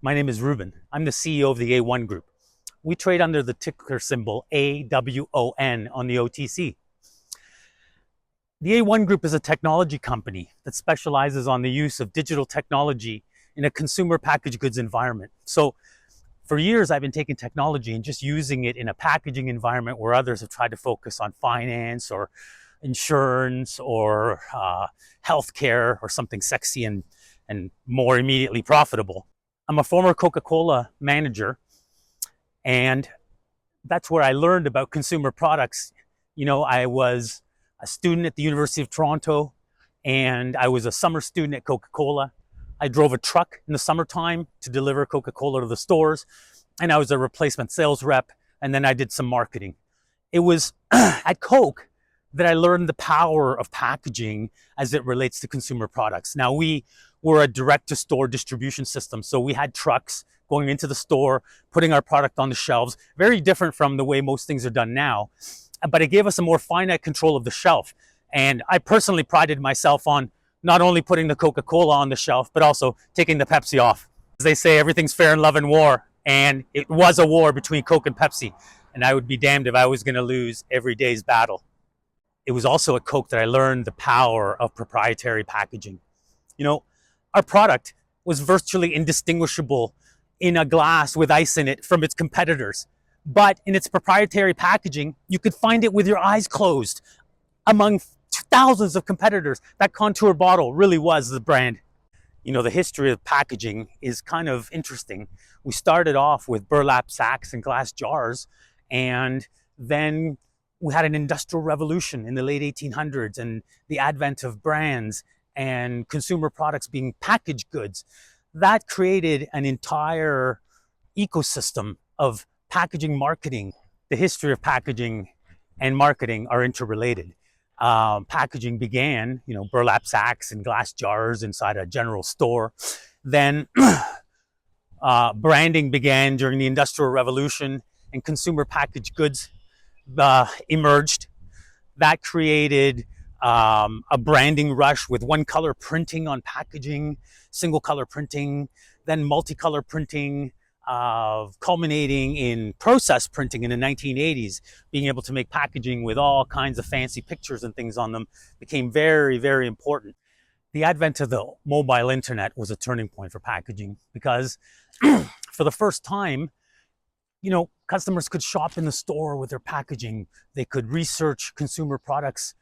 My name is Ruben. I'm the CEO of the A1 Group. We trade under the ticker symbol AWON on the OTC. The A1 Group is a technology company that specializes on the use of digital technology in a consumer packaged goods environment. So for years, I've been taking technology and just using it in a packaging environment where others have tried to focus on finance or insurance or healthcare or something sexy and more immediately profitable. I'm a former Coca-Cola manager, and that's where I learned about consumer products. I was a student at the University of Toronto, and I was a summer student at Coca-Cola. I drove a truck in the summertime to deliver Coca-Cola to the stores, and I was a replacement sales rep, and then I did some marketing. It was at Coke that I learned the power of packaging as it relates to consumer products. Now, we were a direct-to-store distribution system, so we had trucks going into the store, putting our product on the shelves, very different from the way most things are done now. But it gave us a more finite control of the shelf. And I personally prided myself on not only putting the Coca-Cola on the shelf, but also taking the Pepsi off. As they say, everything's fair in love and war. And it was a war between Coke and Pepsi. And I would be damned if I was going to lose every day's battle. It was also at Coke that I learned the power of proprietary packaging. Our product was virtually indistinguishable in a glass with ice in it from its competitors. But in its proprietary packaging, you could find it with your eyes closed among thousands of competitors. That Contour bottle really was the brand. The history of packaging is kind of interesting. We started off with burlap sacks and glass jars, and then we had an industrial revolution in the late 1800s and the advent of brands and consumer products being packaged goods. That created an entire ecosystem of packaging marketing. The history of packaging and marketing are interrelated. Packaging began, burlap sacks and glass jars inside a general store. Then branding began during the Industrial Revolution, and consumer packaged goods emerged. That created a branding rush with one color printing on packaging, single color printing, then multicolor printing, culminating in process printing in the 1980s. Being able to make packaging with all kinds of fancy pictures and things on them became very, very important. The advent of the mobile internet was a turning point for packaging because for the first time, customers could shop in the store with their packaging. They could research consumer products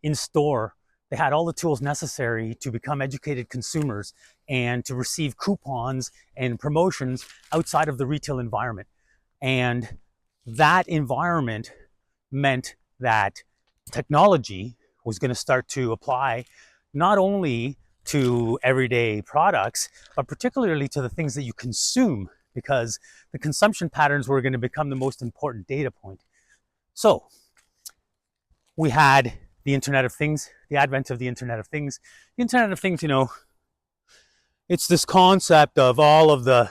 in store. They had all the tools necessary to become educated consumers and to receive coupons and promotions outside of the retail environment. And that environment meant that technology was going to start to apply not only to everyday products, but particularly to the things that you consume, because the consumption patterns were going to become the most important data point. So we had the Internet of Things, the advent of the Internet of Things. The Internet of Things, it's this concept of all of the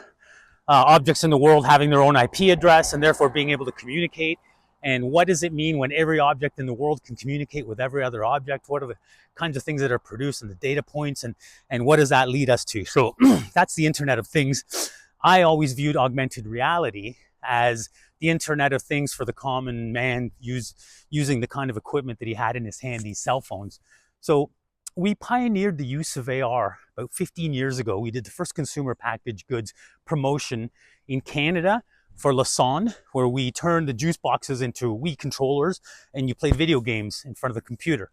objects in the world having their own IP address and therefore being able to communicate. And what does it mean when every object in the world can communicate with every other object? What are the kinds of things that are produced and the data points, and what does that lead us to? So that's the Internet of Things. I always viewed augmented reality as the Internet of Things for the common man using the kind of equipment that he had in his hand, these cell phones. So we pioneered the use of AR about 15 years ago. We did the first consumer packaged goods promotion in Canada for Lassonde, where we turned the juice boxes into Wii controllers and you played video games in front of the computer.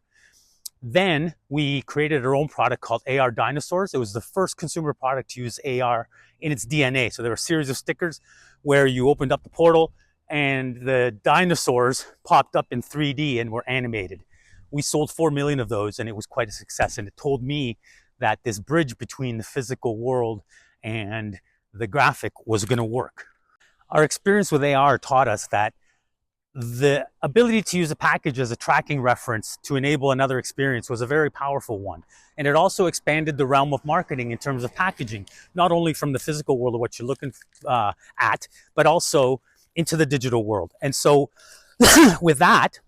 Then we created our own product called AR Dinosaurs. It was the first consumer product to use AR in its DNA. So there were a series of stickers where you opened up the portal and the dinosaurs popped up in 3D and were animated. We sold 4 million of those, and it was quite a success. And it told me that this bridge between the physical world and the graphic was going to work. Our experience with AR taught us that the ability to use a package as a tracking reference to enable another experience was a very powerful one. And it also expanded the realm of marketing in terms of packaging, not only from the physical world of what you're looking at, but also into the digital world. And so with that,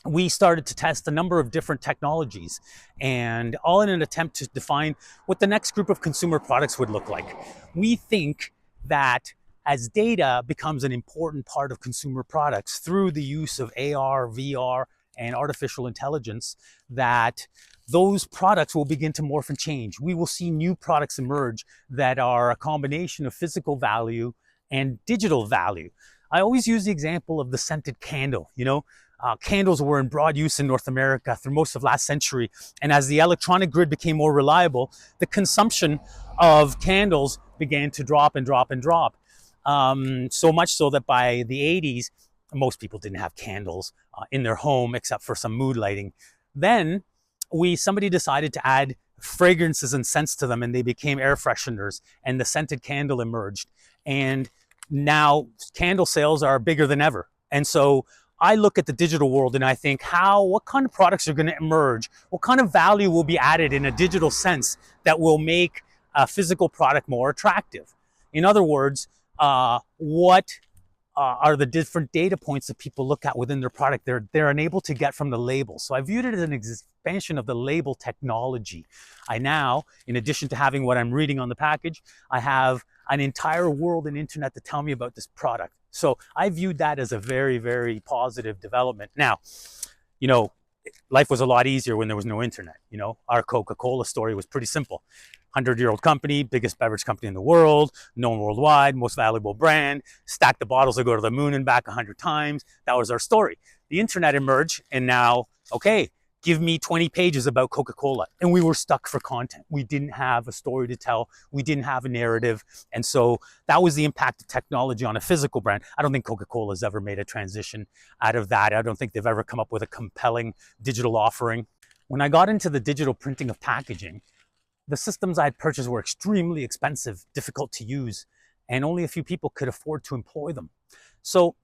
we started to test a number of different technologies, and all in an attempt to define what the next group of consumer products would look like. We think that as data becomes an important part of consumer products through the use of AR, VR, and artificial intelligence, that those products will begin to morph and change. We will see new products emerge that are a combination of physical value and digital value. I always use the example of the scented candle. Candles were in broad use in North America through most of last century. And as the electronic grid became more reliable, the consumption of candles began to drop and drop and drop. So much so that by the 80s, most people didn't have candles in their home except for some mood lighting. Then somebody decided to add fragrances and scents to them, and they became air fresheners, and the scented candle emerged. And now candle sales are bigger than ever. And so I look at the digital world and I think what kind of products are going to emerge? What kind of value will be added in a digital sense that will make a physical product more attractive? In other words, what are the different data points that people look at within their product they're unable to get from the label? So I viewed it as an expansion of the label technology. I now, in addition to having what I'm reading on the package, I have an entire world and internet to tell me about this product. So I viewed that as a very, very positive development. Now, life was a lot easier when there was no internet. Our Coca-Cola story was pretty simple. 100-year-old company, biggest beverage company in the world, known worldwide, most valuable brand, stack the bottles that go to the moon and back 100 times. That was our story. The internet emerged, and now, okay, give me 20 pages about Coca-Cola. And we were stuck for content. We didn't have a story to tell. We didn't have a narrative. And so that was the impact of technology on a physical brand. I don't think Coca-Cola has ever made a transition out of that. I don't think they've ever come up with a compelling digital offering. When I got into the digital printing of packaging, the systems I had purchased were extremely expensive, difficult to use, and only a few people could afford to employ them. So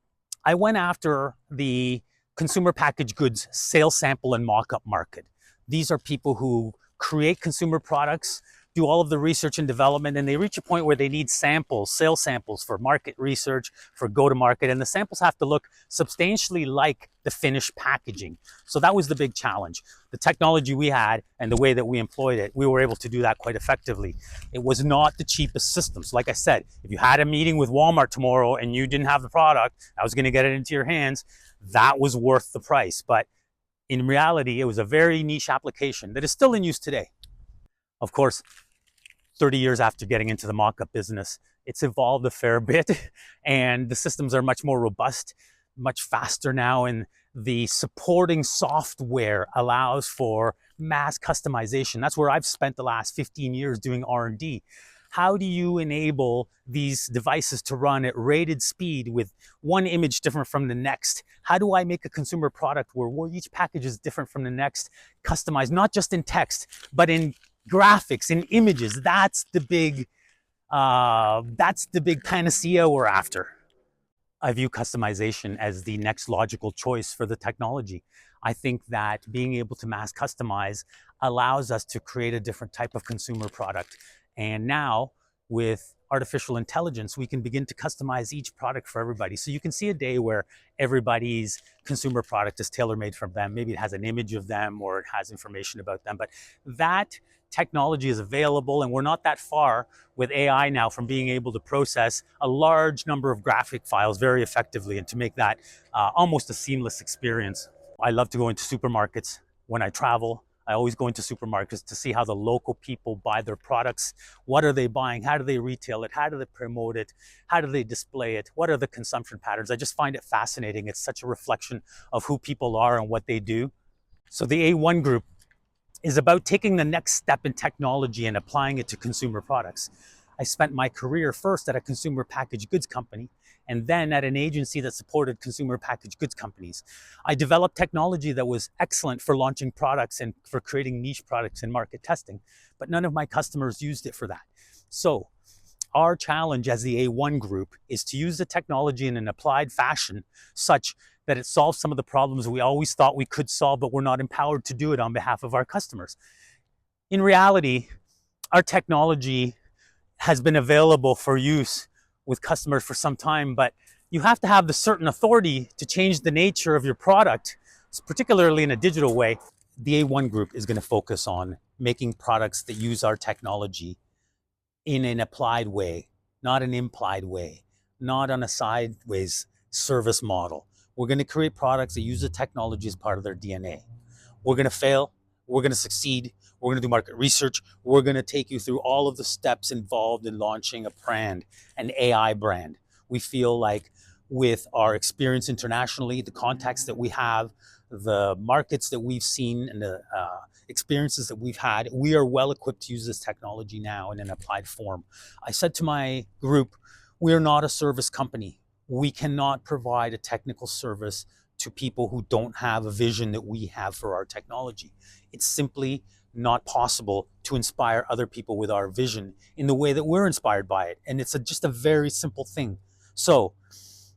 I went after the consumer packaged goods sales sample and mock-up market. These are people who create consumer products, do all of the research and development, and they reach a point where they need samples, sales samples for market research, for go-to-market, and the samples have to look substantially like the finished packaging. So that was the big challenge. The technology we had and the way that we employed it, we were able to do that quite effectively. It was not the cheapest systems. Like I said, if you had a meeting with Walmart tomorrow and you didn't have the product, I was going to get it into your hands, that was worth the price. But in reality, it was a very niche application that is still in use today. Of course, 30 years after getting into the mock-up business, it's evolved a fair bit, and the systems are much more robust, much faster now, and the supporting software allows for mass customization. That's where I've spent the last 15 years doing R&D. How do you enable these devices to run at rated speed with one image different from the next? How do I make a consumer product where each package is different from the next, customized, not just in text, but in graphics, in images? That's the big panacea we're after. I view customization as the next logical choice for the technology. I think that being able to mass customize allows us to create a different type of consumer product. And now, with artificial intelligence, we can begin to customize each product for everybody. So you can see a day where everybody's consumer product is tailor-made for them. Maybe it has an image of them or it has information about them, but that technology is available, and we're not that far with AI now from being able to process a large number of graphic files very effectively and to make that almost a seamless experience. I love to go into supermarkets when I travel. I always go into supermarkets to see how the local people buy their products. What are they buying? How do they retail it? How do they promote it? How do they display it? What are the consumption patterns? I just find it fascinating. It's such a reflection of who people are and what they do. So the A1 group is about taking the next step in technology and applying it to consumer products. I spent my career first at a consumer packaged goods company and then at an agency that supported consumer packaged goods companies. I developed technology that was excellent for launching products and for creating niche products and market testing, but none of my customers used it for that. So our challenge as the A1 group is to use the technology in an applied fashion such that it solves some of the problems we always thought we could solve, but we're not empowered to do it on behalf of our customers. In reality, our technology has been available for use with customers for some time, but you have to have the certain authority to change the nature of your product particularly in a digital way. The A1 group is going to focus on making products that use our technology in an applied way, not an implied way, not on a sideways service model. We're going to create products that use the technology as part of their DNA. We're going to fail. We're going to succeed. We're going to do market research. We're going to take you through all of the steps involved in launching a brand, an AI brand. We feel like with our experience internationally, the contacts that we have, the markets that we've seen, and the experiences that we've had, we are well equipped to use this technology now in an applied form. I said to my group, we are not a service company. We cannot provide a technical service to people who don't have a vision that we have for our technology. It's simply not possible to inspire other people with our vision in the way that we're inspired by it. And it's just a very simple thing. So,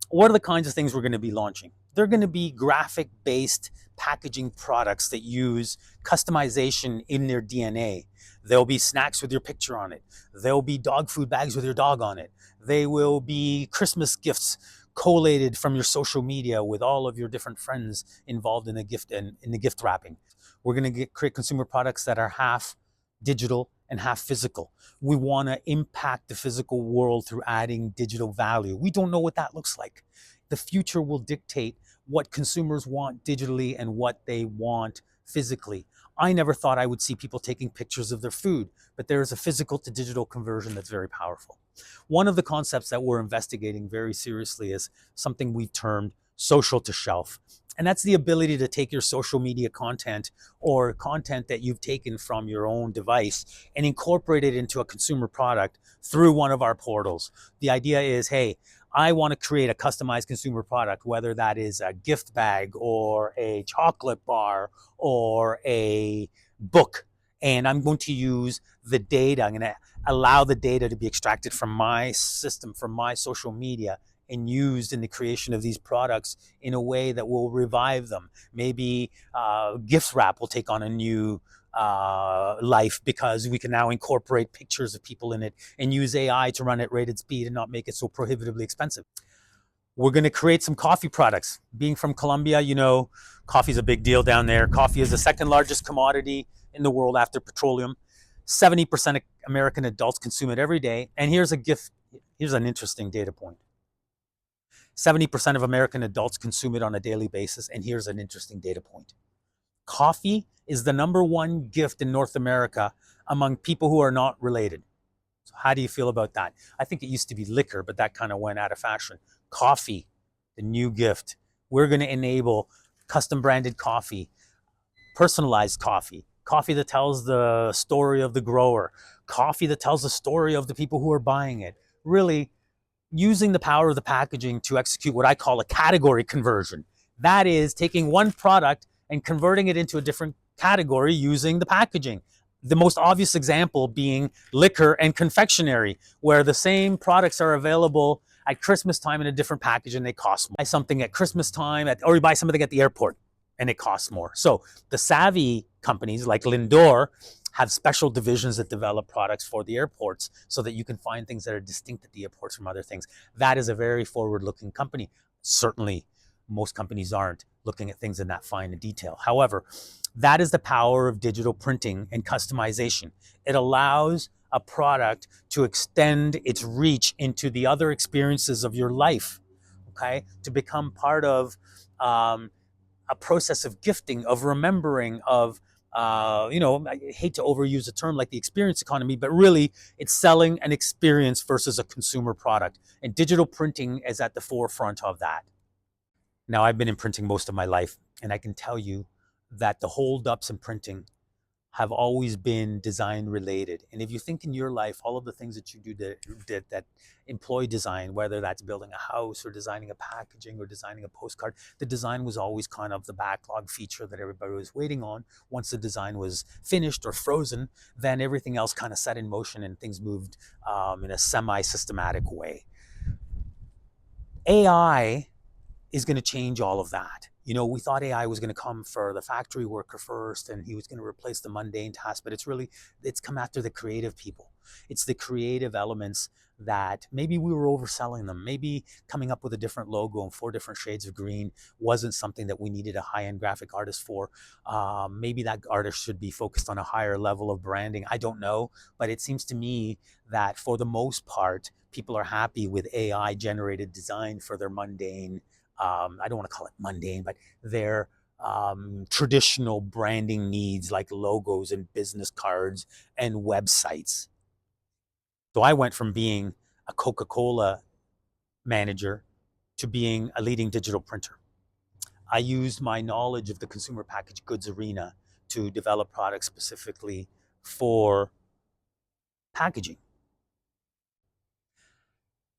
what are the kinds of things we're going to be launching? They're going to be graphic based packaging products that use customization in their DNA. There'll be snacks with your picture on it. There'll be dog food bags with your dog on it. They will be Christmas gifts collated from your social media with all of your different friends involved in the gift and in the gift wrapping. We're going to create consumer products that are half digital and half physical. We want to impact the physical world through adding digital value. We don't know what that looks like. The future will dictate what consumers want digitally and what they want physically. I never thought I would see people taking pictures of their food, but there is a physical to digital conversion that's very powerful. One of the concepts that we're investigating very seriously is something we've termed social to shelf. And that's the ability to take your social media content or content that you've taken from your own device and incorporate it into a consumer product through one of our portals. The idea is, hey, I want to create a customized consumer product, whether that is a gift bag or a chocolate bar or a book. And I'm going to use the data. I'm going to allow the data to be extracted from my system, from my social media, and used in the creation of these products in a way that will revive them. Maybe gift wrap will take on a new life because we can now incorporate pictures of people in it and use AI to run at rated speed and not make it so prohibitively expensive. We're going to create some coffee products. Being from Colombia, you know, coffee is a big deal down there. Coffee is the second largest commodity in the world after petroleum. 70% of American adults consume it every day. And here's an interesting data point. 70% of American adults consume it on a daily basis. And here's an interesting data point. Coffee is the number one gift in North America among people who are not related. So how do you feel about that? I think it used to be liquor, but that kind of went out of fashion. Coffee, the new gift. We're going to enable custom branded coffee, personalized coffee, coffee that tells the story of the grower, coffee that tells the story of the people who are buying it. Really, using the power of the packaging to execute what I call a category conversion. That is taking one product and converting it into a different category using the packaging. The most obvious example being liquor and confectionery, where the same products are available at Christmas time in a different package and they cost more. Buy something at Christmas time, or you buy something at the airport and it costs more. So the savvy companies like Lindor have special divisions that develop products for the airports so that you can find things that are distinct at the airports from other things. That is a very forward-looking company. Certainly, most companies aren't looking at things in that fine detail. However, that is the power of digital printing and customization. It allows a product to extend its reach into the other experiences of your life, okay? To become part of a process of gifting, of remembering, of I hate to overuse a term like the experience economy, but really it's selling an experience versus a consumer product. And digital printing is at the forefront of that. Now, I've been in printing most of my life, and I can tell you that the holdups in printing have always been design related. And if you think in your life, all of the things that you do that employ design, whether that's building a house or designing a packaging or designing a postcard, the design was always kind of the backlog feature that everybody was waiting on. Once the design was finished or frozen, then everything else kind of set in motion and things moved in a semi-systematic way. AI is going to change all of that. You know, we thought AI was going to come for the factory worker first and he was going to replace the mundane tasks, but it's come after the creative people. It's the creative elements that maybe we were overselling them. Maybe coming up with a different logo and 4 different shades of green wasn't something that we needed a high-end graphic artist for. Maybe that artist should be focused on a higher level of branding. I don't know, but it seems to me that for the most part, people are happy with AI generated design for their mundane, I don't want to call it mundane, but their traditional branding needs like logos and business cards and websites. So I went from being a Coca-Cola manager to being a leading digital printer. I used my knowledge of the consumer packaged goods arena to develop products specifically for packaging.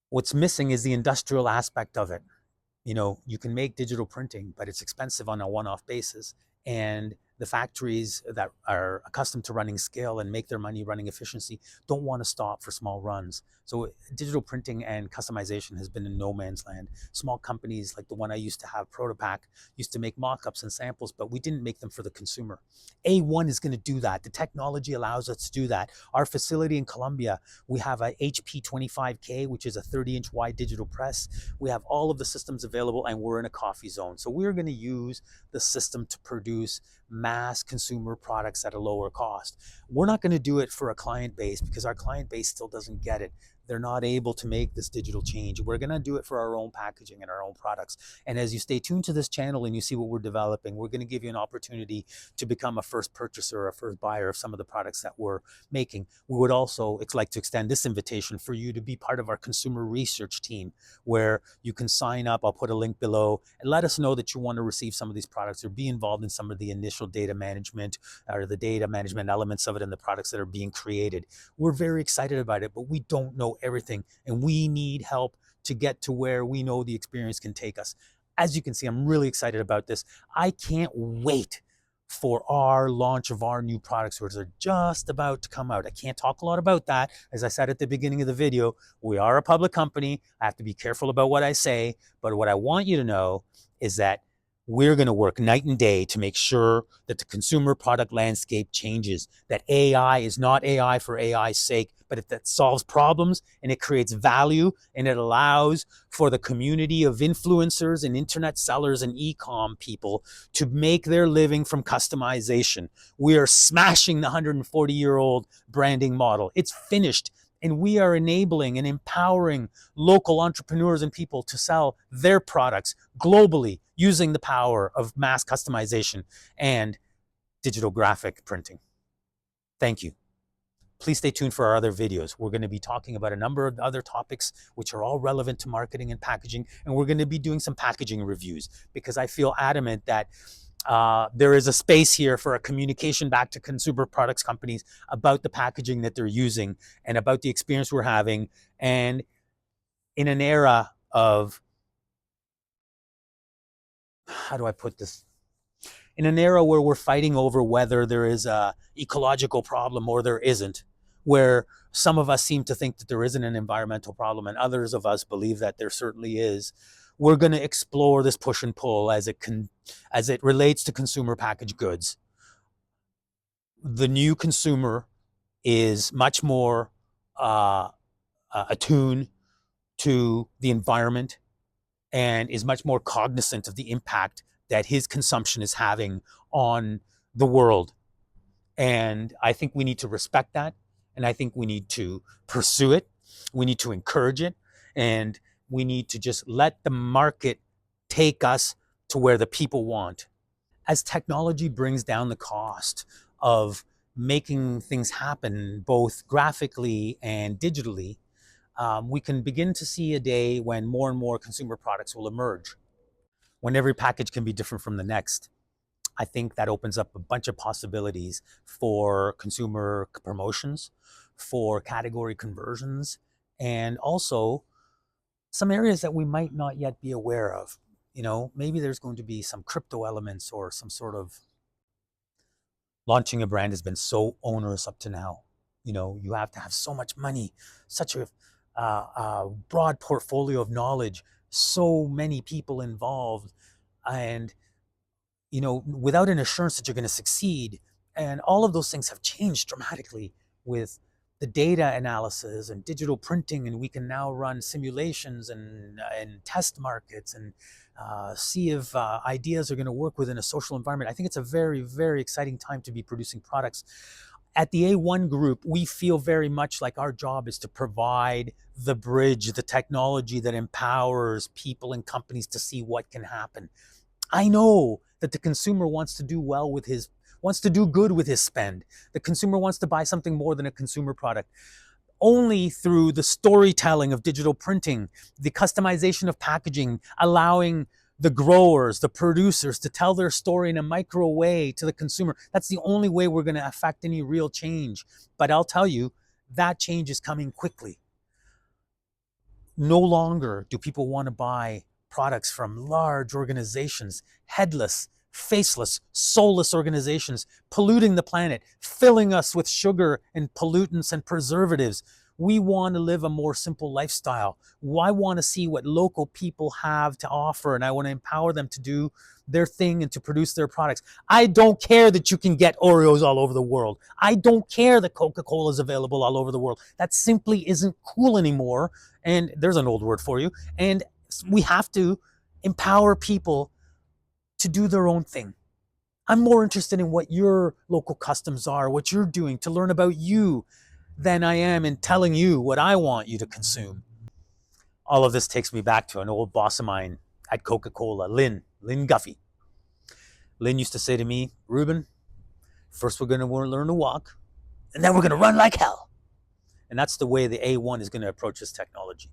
What's missing is the industrial aspect of it. You can make digital printing, but it's expensive on a one-off basis. And the factories that are accustomed to running scale and make their money running efficiency don't want to stop for small runs. So digital printing and customization has been in no man's land. Small companies like the one I used to have, ProtoPak, used to make mock-ups and samples, but we didn't make them for the consumer. A1 is going to do that. The technology allows us to do that. Our facility in Colombia, we have a HP 25K, which is a 30-inch wide digital press. We have all of the systems available, and we're in a coffee zone. So we're going to use the system to produce mass consumer products at a lower cost. We're not going to do it for a client base because our client base still doesn't get it. They're not able to make this digital change. We're going to do it for our own packaging and our own products. And as you stay tuned to this channel and you see what we're developing, we're going to give you an opportunity to become a first purchaser or a first buyer of some of the products that we're making. We would also like to extend this invitation for you to be part of our consumer research team, where you can sign up. I'll put a link below, and let us know that you want to receive some of these products or be involved in some of the initial data management or the data management elements of it and the products that are being created. We're very excited about it, but we don't know everything, and we need help to get to where we know the experience can take us. As you can see, I'm really excited about this. I can't wait for our launch of our new products, which are just about to come out. I can't talk a lot about that. As I said at the beginning of the video, we are a public company. I have to be careful about what I say, but what I want you to know is that we're going to work night and day to make sure that the consumer product landscape changes, that AI is not AI for AI's sake, but it solves problems and it creates value, and it allows for the community of influencers and internet sellers and e-com people to make their living from customization. We are smashing the 140-year-old branding model. It's finished. And we are enabling and empowering local entrepreneurs and people to sell their products globally using the power of mass customization and digital graphic printing. Thank you. Please stay tuned for our other videos. We're going to be talking about a number of other topics which are all relevant to marketing and packaging, and we're going to be doing some packaging reviews because I feel adamant that there is a space here for a communication back to consumer products companies about the packaging that they're using and about the experience we're having. And in an era of, how do I put this? In an era where we're fighting over whether there is a ecological problem or there isn't, where some of us seem to think that there isn't an environmental problem and others of us believe that there certainly is, we're going to explore this push and pull as it relates to consumer packaged goods. The new consumer is much more attuned to the environment and is much more cognizant of the impact that his consumption is having on the world. And I think we need to respect that. And I think we need to pursue it. We need to encourage it. And we need to just let the market take us to where the people want. As technology brings down the cost of making things happen, both graphically and digitally, we can begin to see a day when more and more consumer products will emerge, when every package can be different from the next. I think that opens up a bunch of possibilities for consumer promotions, for category conversions, and also some areas that we might not yet be aware of. Maybe there's going to be some crypto elements or some sort of, launching a brand has been so onerous up to now. You have to have so much money, such a broad portfolio of knowledge, so many people involved, and without an assurance that you're going to succeed. And all of those things have changed dramatically with the data analysis and digital printing, and we can now run simulations and test markets and see if ideas are going to work within a social environment. I think it's a very, very exciting time to be producing products. At the A1 Group, we feel very much like our job is to provide the bridge, the technology that empowers people and companies to see what can happen. I know that the consumer wants to do well with his, wants to do good with his spend. The consumer wants to buy something more than a consumer product. Only through the storytelling of digital printing, the customization of packaging, allowing the growers, the producers to tell their story in a micro way to the consumer. That's the only way we're going to affect any real change. But I'll tell you, that change is coming quickly. No longer do people want to buy products from large organizations, headless, faceless, soulless organizations, polluting the planet, filling us with sugar and pollutants and preservatives. We want to live a more simple lifestyle. I want to see what local people have to offer, and I want to empower them to do their thing and to produce their products. I don't care that you can get Oreos all over the world. I don't care that Coca-Cola is available all over the world. That simply isn't cool anymore. And there's an old word for you. And we have to empower people to do their own thing. I'm more interested in what your local customs are, what you're doing, to learn about you, than I am in telling you what I want you to consume. All of this takes me back to an old boss of mine at Coca-Cola, Lynn Guffey. Lynn used to say to me, Ruben, first we're going to learn to walk, and then we're going to run like hell. And that's the way the A1 is going to approach this technology.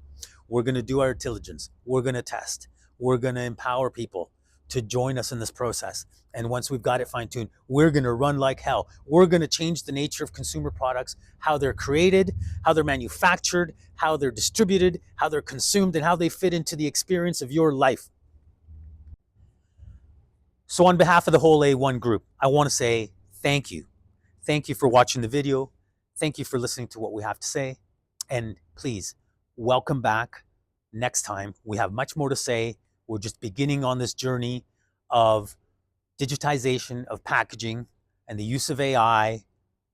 We're going to do our diligence. We're going to test. We're going to empower people to join us in this process. And once we've got it fine-tuned, we're going to run like hell. We're going to change the nature of consumer products, how they're created, how they're manufactured, how they're distributed, how they're consumed, and how they fit into the experience of your life. So on behalf of the whole A1 group, I want to say thank you. Thank you for watching the video. Thank you for listening to what we have to say. And please, welcome back next time. We have much more to say. We're just beginning on this journey of digitization of packaging and the use of AI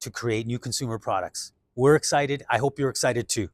to create new consumer products. We're excited. I hope you're excited too.